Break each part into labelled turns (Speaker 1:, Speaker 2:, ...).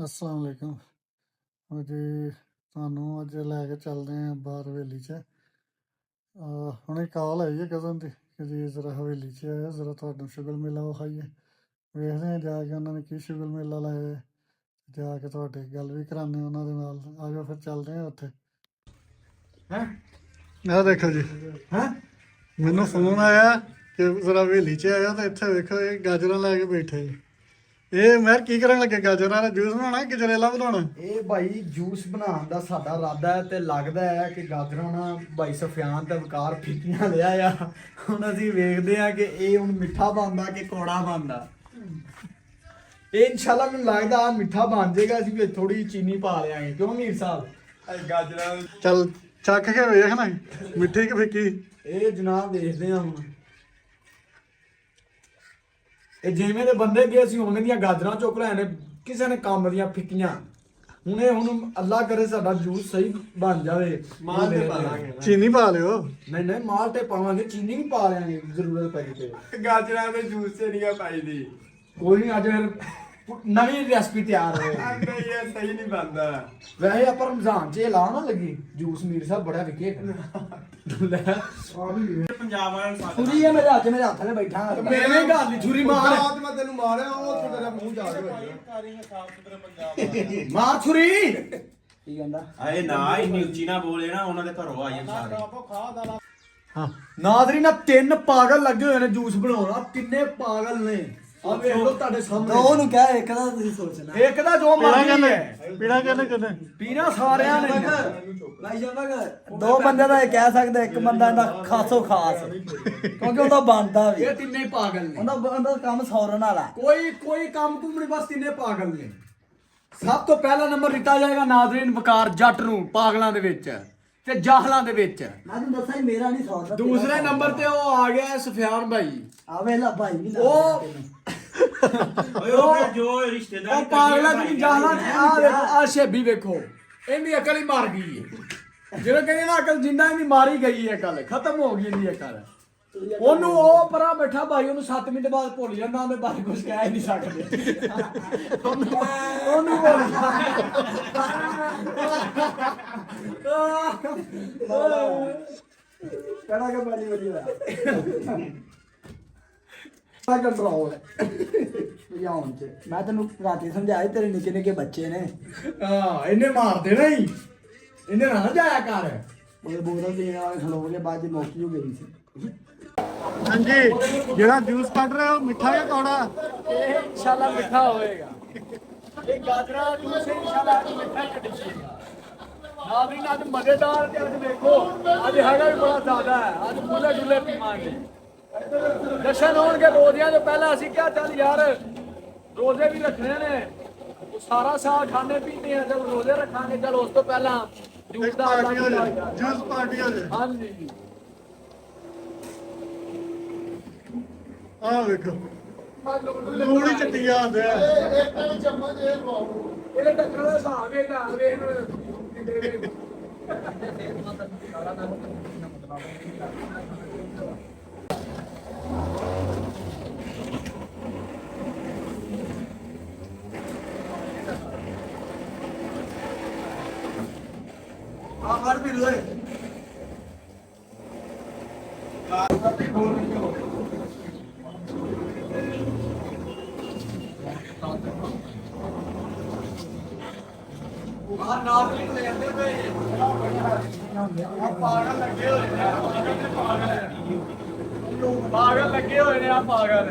Speaker 1: अस्सलाम वालेकुम जी। ਤੁਹਾਨੂੰ ਅੱਜ ਲੈ ਕੇ ਚੱਲਦੇ ਹਾਂ ਬਾਹਰ ਹਵੇਲੀ 'ਚ। ਹੁਣੇ ਕਾਲ ਆਈ ਹੈ ਕਜ਼ਨ ਦੀ ਕਿ ਜੀ ਜ਼ਰਾ ਹਵੇਲੀ 'ਚ ਆਇਆ, ਜ਼ਰਾ ਤੁਹਾਨੂੰ ਸ਼ੁਗਰ ਮੇਲਾ ਵਿਖਾਈਏ। ਵੇਖਦੇ ਹਾਂ ਜਾ ਕੇ ਉਹਨਾਂ ਨੇ ਕੀ ਸ਼ੁਗਰ ਮੇਲਾ ਲਾਇਆ ਹੈ, ਜਾ ਕੇ ਤੁਹਾਡੇ ਗੱਲ ਵੀ ਕਰਾਉਂਦੇ ਉਹਨਾਂ ਦੇ ਨਾਲ। ਆ ਜਾਓ ਫਿਰ ਚੱਲਦੇ ਹਾਂ ਉੱਥੇ। ਆਹ ਦੇਖੋ ਜੀ, ਮੈਨੂੰ ਫੋਨ ਆਇਆ ਕਿ ਜ਼ਰਾ ਹਵੇਲੀ 'ਚ ਆਇਆ ਤਾਂ ਇੱਥੇ ਵੇਖੋ ਇਹ ਗਾਜਰਾਂ ਲੈ ਕੇ ਬੈਠੇ ਜੀ। ਇਹ ਮੈਂ ਕੀ ਕਰਨ ਲੱਗੇ? ਗਾਜਰਾਂ ਦਾ ਜੂਸ ਬਣਾਉਣਾ ਕਿ ਗਜਰੇਲਾ ਬਣਾਉਣਾ?
Speaker 2: ਇਹ ਭਾਈ ਜੂਸ ਬਣਾਉਣ ਦਾ ਸਾਡਾ ਇਰਾਦਾ ਹੈ ਤੇ ਲੱਗਦਾ ਹੈ ਕਿ ਗਾਜਰਾਂ ਨਾਲ ਭਾਈ ਸਫਿਆਨ ਤੇ ਵਕਾਰ ਫੀਕੀਆਂ ਲਿਆ ਆ। ਹੁਣ ਅਸੀਂ ਵੇਖਦੇ ਆ ਕਿ ਇਹ ਹੁਣ ਮਿੱਠਾ ਬਣਦਾ ਕਿ ਕੌੜਾ ਬਣਦਾ। ਇਹ ਇਨਸ਼ਾਅੱਲਾ ਮੈਨੂੰ ਲੱਗਦਾ ਆ ਮਿੱਠਾ ਬਣ ਜਾਏਗਾ। ਅਸੀਂ ਵਿੱਚ ਥੋੜੀ ਚੀਨੀ ਪਾ ਲਿਆਂਗੇ, ਕਿਉਂ ਮੀਰ ਸਾਹਿਬ?
Speaker 1: ਗਾਜਰਾਂ ਚੱਲ ਚੱਕ ਕੇ ਵੇਖ ਨਾ, ਮਿੱਠੀ ਕਿ ਫਿੱਕੀ।
Speaker 2: ਇਹ ਜਨਾਬ ਦੇਖਦੇ ਆ ਹੁਣ। ਇਹ ਜਿਵੇਂ ਦੇ ਬੰਦੇ ਗਏ ਅਸੀਂ ਉਵੇਂ ਦੀਆਂ ਗਾਜਰਾਂ ਚੁੱਕ ਲੈਣੇ, ਕਿਸੇ ਨੇ ਕੰਮ ਦੀਆਂ ਫਿੱਕੀਆਂ। ਹੁਣ ਅੱਲਾ ਕਰੇ ਸਾਡਾ ਜੂਸ ਸਹੀ ਬਣ ਜਾਵੇ।
Speaker 1: ਮਾਲ ਤੇ ਪਾ ਲਾਂਗੇ, ਚੀਨੀ ਪਾ ਲਿਓ।
Speaker 2: ਨਹੀਂ ਮਾਲ ਤੇ ਪਾਵਾਂਗੇ, ਚੀਨੀ ਵੀ ਪਾ ਲਿਆਂਗੇ ਜ਼ਰੂਰਤ ਪਈ ਤੇ।
Speaker 1: ਗਾਜਰਾਂ ਦੇ ਜੂਸ ਚ ਨਹੀਂ ਪਾਈ ਦੀ।
Speaker 2: ਕੋਈ ਨਹੀਂ, ਅੱਜ ਫਿਰ ਨਵੀਂ ਰੈਸਪੀ ਤਿਆਰ ਹੋਏ।
Speaker 1: ਨਹੀਂ ਇਹ ਸਹੀ ਨਹੀਂ ਬਣਦਾ।
Speaker 2: ਵੈਸੇ ਆਪਾਂ ਰਮਜ਼ਾਨ ਚ ਇਹ ਲਾ ਨਾ ਲੱਗੀ ਜੂਸ। ਮੀਰ ਸਾਹਿਬ ਬੜਾ ਵਿਕੇ
Speaker 1: ਪੰਜਾਬ ਵਾਲਾ
Speaker 2: ਛੁਰੀ ਹੈ ਮੇਰੇ ਹੱਥ ਨੇ ਬੈਠਾ। ਮੇਰੇ ਘਰ ਦੀ ਛੁਰੀ ਮਾਰ।
Speaker 1: ਅੱਜ ਮੈਂ ਤੈਨੂੰ ਮਾਰਿਆ, ਉਹ ਤੇਰਾ ਮੂੰਹ ਜਾ ਕੇ ਸਾਫ ਸੁਥਰਾ ਪੰਜਾਬ
Speaker 2: ਮਾਰ ਛੁਰੀ। ਕੀ ਕਹਿੰਦਾ?
Speaker 3: ਆਏ ਨਾ ਇੰਨੀ ਉੱਚੀ ਨਾ ਬੋਲੇ ਨਾ, ਉਹਨਾਂ ਦੇ ਘਰੋਂ ਆ ਜਾਣ ਸਾਰੇ।
Speaker 1: ਹਾਂ
Speaker 2: ਨਾਜ਼ਰੀ ਨਾ ਤਿੰਨ ਪਾਗਲ ਲੱਗੇ ਹੋਏ ਨੇ ਜੂਸ ਬਣਾਉਣਾ। ਤਿੰਨੇ ਪਾਗਲ ਨੇ। ਆ ਵੇਖ ਲਓ ਤੁਹਾਡੇ ਸਾਹਮਣੇ।
Speaker 4: ਉਹਨੂੰ ਕਹਿ ਇੱਕ ਦਾ ਤੁਸੀਂ ਸੋਚਣਾ।
Speaker 2: ਇੱਕ ਦਾ ਜੋ ਮਰਜ਼ੀ ਹੈ
Speaker 1: ਪੀਣਾ ਕਹਿੰਦੇ
Speaker 2: ਪੀਣਾ ਸਾਰਿਆਂ ਨੇ।
Speaker 4: ਭਾਈ ਸਾਹਿਬ ਦੋ ਬੰਦੇ ਦਾ ਇਹ ਕਹਿ ਸਕਦੇ, ਇੱਕ ਬੰਦਾ ਇਹਦਾ ਖਾਸੋ ਖਾਸ ਕਿਉਂਕਿ ਉਹਦਾ ਬਣਦਾ ਵੀ।
Speaker 2: ਇਹ ਤਿੰਨੇ ਪਾਗਲ ਨੇ।
Speaker 4: ਉਹਦਾ ਕੰਮ ਸੌਰਨ ਵਾਲਾ।
Speaker 2: ਕੋਈ ਕੰਮ ਕੁਮ ਨਹੀਂ, ਬਸ ਤਿੰਨੇ ਪਾਗਲ ਨੇ। ਸਭ ਤੋਂ ਪਹਿਲਾ ਨੰਬਰ ਦਿੱਤਾ ਜਾਏਗਾ ਨਾਜ਼ਰੀਨ ਵਕਾਰ ਜੱਟ ਨੂੰ ਪਾਗਲਾਂ ਦੇ ਵਿੱਚ ਤੇ ਜਾਹਲਾਂ ਦੇ ਵਿੱਚ।
Speaker 4: ਮੈਂ ਤੁਹਾਨੂੰ ਦੱਸਾਂ ਮੇਰਾ ਨਹੀਂ ਸੌਰਦਾ।
Speaker 2: ਦੂਸਰੇ ਨੰਬਰ ਤੇ ਉਹ ਆ ਗਿਆ ਸਫਿਆਨ ਭਾਈ।
Speaker 4: ਆ ਵੇਲਾ ਭਾਈ ਵੀ
Speaker 3: ਓਏ ਉਹ ਫਿਰ ਜੋ ਰਿਸ਼ਤੇਦਾਰ
Speaker 2: ਉਹ ਪਾਗਲਾਂ ਦੀ ਜਾਹਲਾਂ ਦੀ ਆ ਵੇਖੋ, ਆ ਸ਼ੇਬੀ ਵੇਖੋ, ਇਹਦੀ ਅਕਲ ਹੀ ਮਰ ਗਈ ਹੈ। ਜਿਹੜੇ ਕਹਿੰਦੇ ਨਾ ਅਕਲ ਜਿੰਦਾ ਇਹਦੀ ਮਾਰੀ ਗਈ ਹੈ, ਅਕਲ ਖਤਮ ਹੋ ਗਈ ਇਹਦੀ ਅਕਲ। ਉਹਨੂੰ ਉਹ ਪਰਾਂ ਬੈਠਾ ਭਾਈ, ਉਹਨੂੰ 7 ਮਿੰਟ ਬਾਅਦ ਭੁੱਲ ਜਾਂਦਾ, ਉਹਦੇ ਬਾਰੇ ਕੁਝ ਕਹਿ ਹੀ ਨਹੀਂ ਸਕਦੇ। ਉਹਨੂੰ
Speaker 4: ਕਿਹੜਾ ਕਿ ਬੜੀ ਵਧੀਆ
Speaker 2: ਕੰਟਰੋਲ
Speaker 4: ਭਜਾਉਣ ਚ। ਮੈਂ ਤੈਨੂੰ ਰਾਤੀ ਸਮਝਾਇਆ ਤੇਰੇ ਨਿੱਕੇ ਨਿੱਕੇ ਬੱਚੇ ਨੇ।
Speaker 2: ਇਹਨੇ ਮਾਰ ਦੇਣਾ ਹੀ, ਇਹਨੇ ਨਾ ਜਾਇਆ ਕਰ।
Speaker 4: ਉਹਦੇ ਬੋਤਲ ਦੇਣ ਵਾਲੇ ਖਲੋ ਕੇ ਬਾਅਦ ਚ ਮੁੱਕ ਜੂ ਗਈ ਸੀ।
Speaker 1: ਹਾਂਜੀ, ਜਿਹੜਾ ਜੂਸ ਕੱਢ ਰਿਹਾ ਉਹ ਮਿੱਠਾ ਜਾਂ ਕੌੜਾ?
Speaker 2: ਇਹ ਇਨਸ਼ਾਅੱਲਾ ਮਿੱਠਾ ਹੋਏਗਾ। ਇਹ ਗਾਜਰਾਂ ਜੂਸ ਇਨਸ਼ਾਅੱਲਾ ਮਿੱਠਾ ਕੱਢੇਗਾ। ਨਾਜ਼ਰੀਨ ਅੱਜ ਮਜ਼ੇਦਾਰ ਤੇ ਅੱਜ ਵੇਖੋ, ਅੱਜ ਹੈਗਾ ਵੀ ਬੜਾ ਜ਼ਿਆਦਾ ਹੈ। ਅੱਜ ਫੁੱਲੇ ਡੁੱਲੇ ਪੀਵਾਂਗੇ। ਜਸ਼ਨ ਹੋਣਗੇ ਰੋਜ਼ਿਆਂ ਤੋਂ ਪਹਿਲਾਂ। ਅਸੀਂ ਕਿਹਾ ਚੱਲ ਯਾਰ ਰੋਜ਼ੇ ਵੀ ਰੱਖਣੇ ਨੇ, ਉਹ ਸਾਰਾ ਸਾਲ ਖਾਣੇ ਪੀਂਦੇ ਆ, ਜਦ ਰੋਜ਼ੇ ਰੱਖਾਂਗੇ ਚਲ ਉਸ ਤੋਂ ਪਹਿਲਾਂ ਜੂਸ ਦਾ
Speaker 1: ਜੂਸ ਪਾਰਟੀ ਹੋ ਜਾਏ।
Speaker 2: ਹਾਂਜੀ
Speaker 1: ਆਹ ਵੇਖੋ ਲੂੜੀ ਚੱਟੀਆਂ ਆਉਂਦੇ ਆ।
Speaker 2: ਇੱਕ ਚਮਚ ਇਹ ਪਾਓ। ਇਹਦੇ ਟੱਕਰ ਦਾ ਹਿਸਾਬ ਇਹ ਲਾ ਵੇਖ
Speaker 4: ਆ ਫੜ ਵੀ ਲੋਏ।
Speaker 2: ਆ ਨਾਜ਼ਰੀਨ ਲੈਂਦੇ ਪਏ ਆ ਪਾਗਲ ਲੱਗੇ ਹੋਏ ਨੇ। ਪਾਗਲ ਲੱਗੇ ਹੋਏ ਨੇ ਆ ਪਾਗਲ।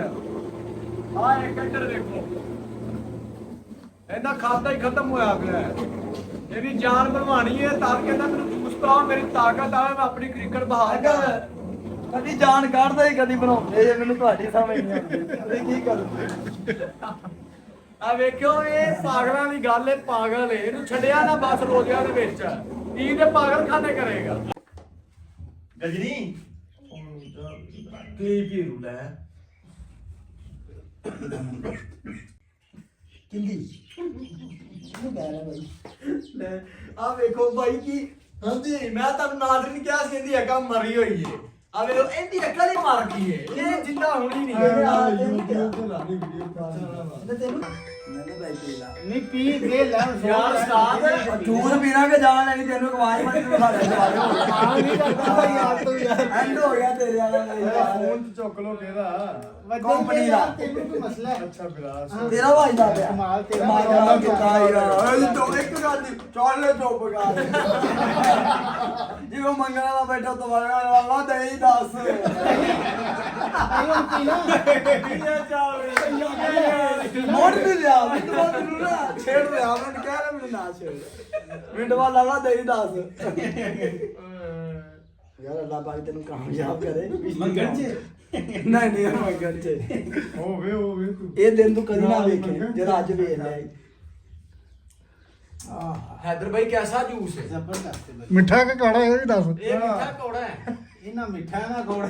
Speaker 2: ਆ ਇੱਕ ਇੱਧਰ ਦੇਖੋ, ਇਹਦਾ ਖਾਤਾ ਹੀ ਖਤਮ ਹੋਇਆ ਪਿਆ ਹੈ। ਇਹਦੀ ਜਾਨ ਬਣਵਾਣੀ ਹੈ ਤਾਂ ਕਹਿੰਦਾ ਮੈਨੂੰ ਜੂਸ ਪਾਓ, ਮੇਰੀ ਤਾਕਤ ਆਵੇ, ਮੈਂ ਆਪਣੀ ਕ੍ਰਿਕਟ ਬਹਾਲ ਕਰਾਂ।
Speaker 4: ਕਦੀ ਜਾਨ ਕੱਢਦਾ ਹੀ ਕਦੀ ਬਣਾਉਂਦੇ ਜੇ। ਮੈਨੂੰ ਤੁਹਾਡੀ ਸਮਝ ਨਹੀਂ ਆਉਂਦੀ ਕੀ ਕਰੂੰ।
Speaker 2: ਆ ਵੇਖਿਓ, ਇਹ ਪਾਗਲਾਂ ਦੀ ਗੱਲ ਹੈ। ਪਾਗਲ ਹੈ, ਇਹਨੂੰ ਛੱਡਿਆ ਨਾ ਬਸ ਰੋਜ਼ਿਆਂ ਦੇ ਵਿੱਚ ਕੀ ਦੇ ਪਾਗਲਖਾਨੇ ਕਰੇਗਾ।
Speaker 3: ਗਜਨੀ
Speaker 2: ਕੀ ਪੀਰੂ ਲੈ
Speaker 4: ਕਿੰਦੀ ਨੂੰ ਕਹਿ ਰਿਹਾ ਭਾਈ।
Speaker 2: ਲੈ ਆ ਵੇਖੋ ਭਾਈ ਕੀ। ਹਾਂਜੀ ਮੈਂ ਤੁਹਾਨੂੰ ਨਾਜ਼ਰੀਨ ਕਿਹਾ ਸੀ ਇਹਦੀ ਅਕਲ ਮਰੀ ਹੋਈ ਹੈ। ਆ ਵੇਖੋ ਇਹਦੀ ਅਕਲ ਹੀ ਮਰ ਗਈ ਹੈ। ਇਹ ਜਿੰਦਾ ਹੋਣੀ ਨਹੀਂ ਹੈ।
Speaker 4: ਤੈਨੂੰ ਮੈਨੂੰ ਬਾਈ ਪੀ ਲਾ
Speaker 2: ਨਹੀਂ ਪੀ ਦੇ ਲੈ ਯਾਰ ਉਸਤਾਦ
Speaker 4: ਜੂਸ ਪੀਣਾ ਕਿ ਜਾਨ ਲੈਣੀ ਤੈਨੂੰ ਕਵਾਜ ਮੈਂ ਤੈਨੂੰ ਸਾਡੇ ਦੁਆਲੇ ਹੋ ਗਿਆ
Speaker 2: ਆ ਨਹੀਂ ਕਰਦਾ ਯਾਰ ਤੂੰ ਯਾਰ
Speaker 4: ਐਂਡ ਹੋ ਗਿਆ ਤੇਰੇ ਵਾਲਾ
Speaker 2: ਫੋਨ ਤੇ ਚੁੱਕ ਲੋ ਕਿਹਦਾ
Speaker 4: ਕੰਪਨੀ ਦਾ
Speaker 2: ਤੈਨੂੰ ਕੋਈ ਮਸਲਾ ਹੈ ਅੱਛਾ ਵਿਰਾਸ
Speaker 4: ਤੇਰਾ ਵੱਜਦਾ ਪਿਆ
Speaker 2: ਕਮਾਲ ਤੇਰਾ
Speaker 4: ਮਾਰਾ ਚੁੱਕਾ ਯਾਰ ਓਏ ਤੋ ਇੱਕ ਗੱਲ ਦੀ ਚੱਲ ਲੈ ਚੁੱਪ ਕਰ ਜਿਵੇਂ ਮੰਗਣ ਵਾਲਾ ਬੈਠਾ ਤੁਹਾਡੇ ਵਾਲਾ ਦਹੀਂ ਦੱਸ
Speaker 2: ਆਇਓ ਪੀਣਾ
Speaker 4: ਮੋੜ ਵੀ ਲਿਆ ਮੈਨੂੰ ਨਾ ਛੇੜ ਲਿਆ ਮੈਨੂੰ ਕਹਿ ਰਿਹਾ ਮੈਨੂੰ ਨਾ ਛੇੜ ਮਿੰਟ ਬਾਅਦ ਲਾਲਾ ਦਹੀਂ ਦੱਸ ਯਾਰ ਅੱਲਾਹ ਪਾਕ ਤੈਨੂੰ ਕਾਮਯਾਬ ਕਰੇ
Speaker 3: ਮੰਗਣ ਚ
Speaker 4: ਨਹੀਂ ਨਹੀਂ ਮੰਗਣ ਚ
Speaker 2: ਹੋਵੇ ਤੂੰ
Speaker 4: ਇਹ ਦਿਨ ਤੂੰ ਕਦੀ ਨਾ ਵੇਖੇ ਜਿਹੜਾ ਅੱਜ ਵੇਖ ਲਿਆ
Speaker 5: हैदर भाई कैसा जूस है
Speaker 2: ਜ਼ਬਰਦਸਤ ਹੈ
Speaker 1: ਮਿੱਠਾ ਕਿ ਕਾੜਾ ਇਹ ਵੀ ਦੱਸ
Speaker 5: ये मीठा कौड़ा है
Speaker 2: ਇਹਨਾਂ ਮਿੱਠਾ ਨਾ ਕੋੜਾ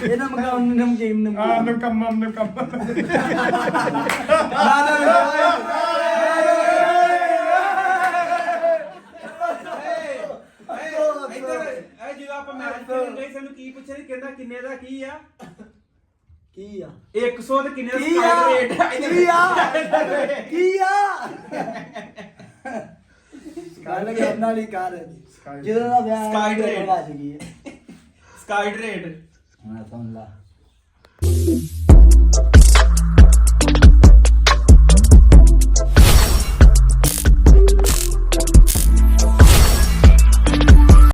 Speaker 4: ਇਹ ਨਾ ਮਗਾ ਨਮਕੀਨ ਨਮਕੀਨ
Speaker 2: ਨਕੰਮਮ
Speaker 3: ਇਹ ਜਦੋਂ ਆਪਾਂ ਮੈਚ ਖੇਡਣ ਗਏ ਸਾਨੂੰ ਕੀ ਪੁੱਛਿਆ ਸੀ ਕਹਿੰਦਾ ਕਿੰਨੇ ਦਾ ਕੀ ਆ
Speaker 4: ਕੀ ਆ
Speaker 3: 100 ਤੇ ਕਿੰਨੇ ਦਾ
Speaker 4: ਕੀ ਆ
Speaker 3: ਸਕਾਈ
Speaker 4: ਕੀ ਆ ਕੀ ਆ ਗੱਲ ਕਰਨ ਵਾਲੀ ਕਰ ਜਦੋਂ ਦਾ ਵਿਆਹ
Speaker 3: Sky Trade।
Speaker 4: ਵੱਜ ਗਈ ਹੈ
Speaker 3: ਸਕਾਈ ਰੇਟ
Speaker 4: ਹਾਂ ਸੁਣ ਲਾ